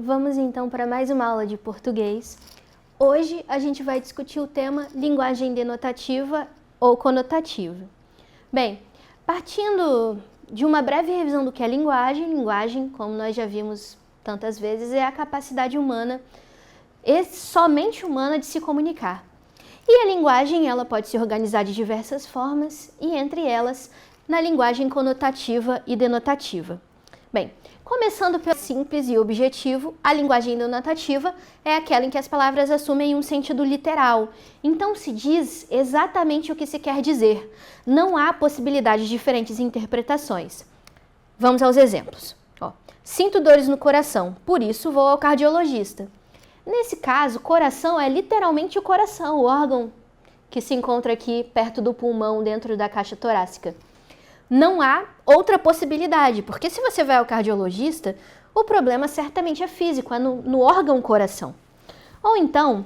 Vamos então para mais uma aula de português. Hoje a gente vai discutir o tema linguagem denotativa ou conotativa. Bem, partindo de uma breve revisão do que é linguagem, como nós já vimos tantas vezes, é a capacidade humana, e somente humana, de se comunicar. E a linguagem, ela pode se organizar de diversas formas, e entre elas, na linguagem conotativa e denotativa. Bem, começando pelo simples e objetivo, a linguagem denotativa é aquela em que as palavras assumem um sentido literal. Então se diz exatamente o que se quer dizer. Não há possibilidade de diferentes interpretações. Vamos aos exemplos. Sinto dores no coração, por isso vou ao cardiologista. Nesse caso, coração é literalmente o coração, o órgão que se encontra aqui perto do pulmão, dentro da caixa torácica. Não há outra possibilidade, porque se você vai ao cardiologista, o problema certamente é físico, é no órgão coração. Ou então,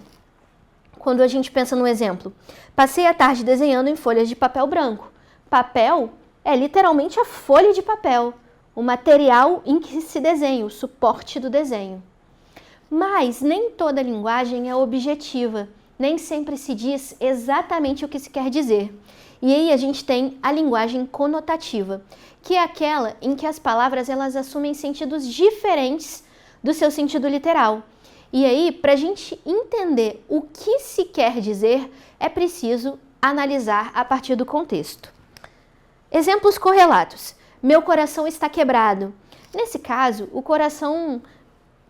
quando a gente pensa no exemplo, passei a tarde desenhando em folhas de papel branco. Papel é literalmente a folha de papel, o material em que se desenha, o suporte do desenho. Mas nem toda linguagem é objetiva, nem sempre se diz exatamente o que se quer dizer. E aí a gente tem a linguagem conotativa, que é aquela em que as palavras elas assumem sentidos diferentes do seu sentido literal. E aí, para a gente entender o que se quer dizer, é preciso analisar a partir do contexto. Exemplos correlatos. Meu coração está quebrado. Nesse caso, o coração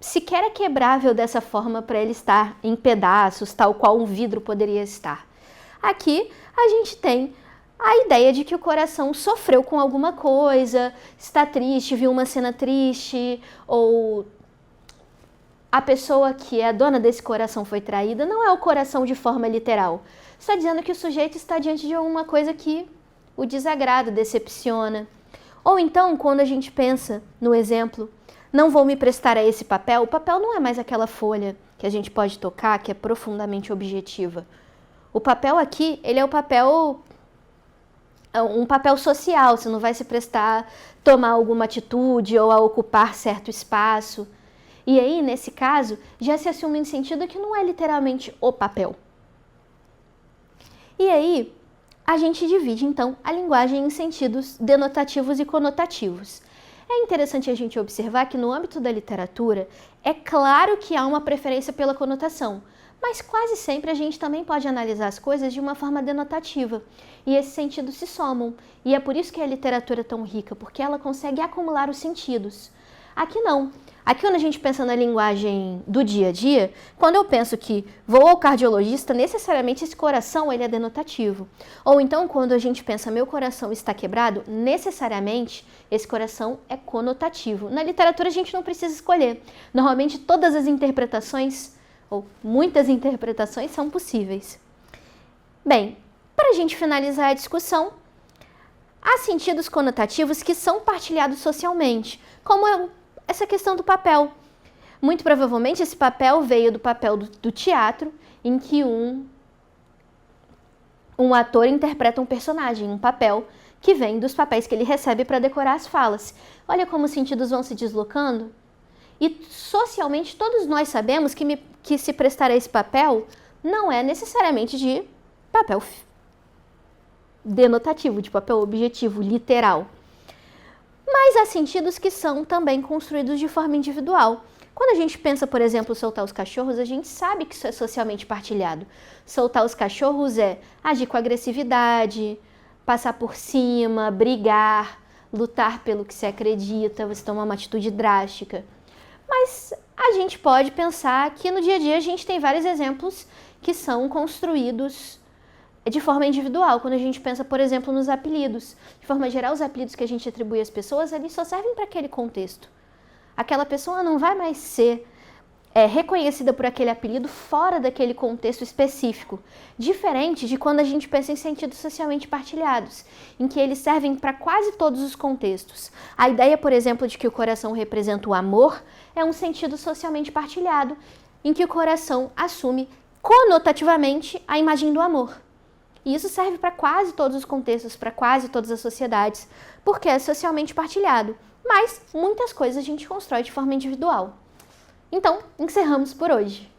sequer é quebrável dessa forma para ele estar em pedaços, tal qual um vidro poderia estar. Aqui a gente tem a ideia de que o coração sofreu com alguma coisa, está triste, viu uma cena triste, ou a pessoa que é a dona desse coração foi traída. Não é o coração de forma literal. Está dizendo que o sujeito está diante de alguma coisa que o desagrada, decepciona. Ou então, quando a gente pensa no exemplo, não vou me prestar a esse papel, o papel não é mais aquela folha que a gente pode tocar, que é profundamente objetiva. O papel aqui, ele é um papel social, você não vai se prestar a tomar alguma atitude ou a ocupar certo espaço. E aí, nesse caso, já se assume um sentido que não é literalmente o papel. E aí, a gente divide, então, a linguagem em sentidos denotativos e conotativos. É interessante a gente observar que no âmbito da literatura, é claro que há uma preferência pela conotação, mas quase sempre a gente também pode analisar as coisas de uma forma denotativa, e esses sentidos se somam, e é por isso que a literatura é tão rica, porque ela consegue acumular os sentidos. Aqui não. Aqui quando a gente pensa na linguagem do dia a dia, quando eu penso que vou ao cardiologista, necessariamente esse coração ele é denotativo. Ou então quando a gente pensa meu coração está quebrado, necessariamente esse coração é conotativo. Na literatura a gente não precisa escolher. Normalmente todas as interpretações, ou muitas interpretações, são possíveis. Bem, para a gente finalizar a discussão, há sentidos conotativos que são partilhados socialmente, como essa questão do papel. Muito provavelmente esse papel veio do papel do teatro, em que um ator interpreta um personagem, um papel que vem dos papéis que ele recebe para decorar as falas. Olha como os sentidos vão se deslocando. E socialmente todos nós sabemos que se prestar a esse papel não é necessariamente de papel denotativo, de papel objetivo, literal. Mas há sentidos que são também construídos de forma individual. Quando a gente pensa, por exemplo, soltar os cachorros, a gente sabe que isso é socialmente partilhado. Soltar os cachorros é agir com agressividade, passar por cima, brigar, lutar pelo que se acredita, você tomar uma atitude drástica. Mas a gente pode pensar que no dia a dia a gente tem vários exemplos que são construídos de forma individual. Quando a gente pensa, por exemplo, nos apelidos. De forma geral, os apelidos que a gente atribui às pessoas, eles só servem para aquele contexto. Aquela pessoa não vai mais ser reconhecida por aquele apelido fora daquele contexto específico. Diferente de quando a gente pensa em sentidos socialmente partilhados, em que eles servem para quase todos os contextos. A ideia, por exemplo, de que o coração representa o amor é um sentido socialmente partilhado, em que o coração assume conotativamente a imagem do amor. E isso serve para quase todos os contextos, para quase todas as sociedades, porque é socialmente partilhado. Mas muitas coisas a gente constrói de forma individual. Então, encerramos por hoje.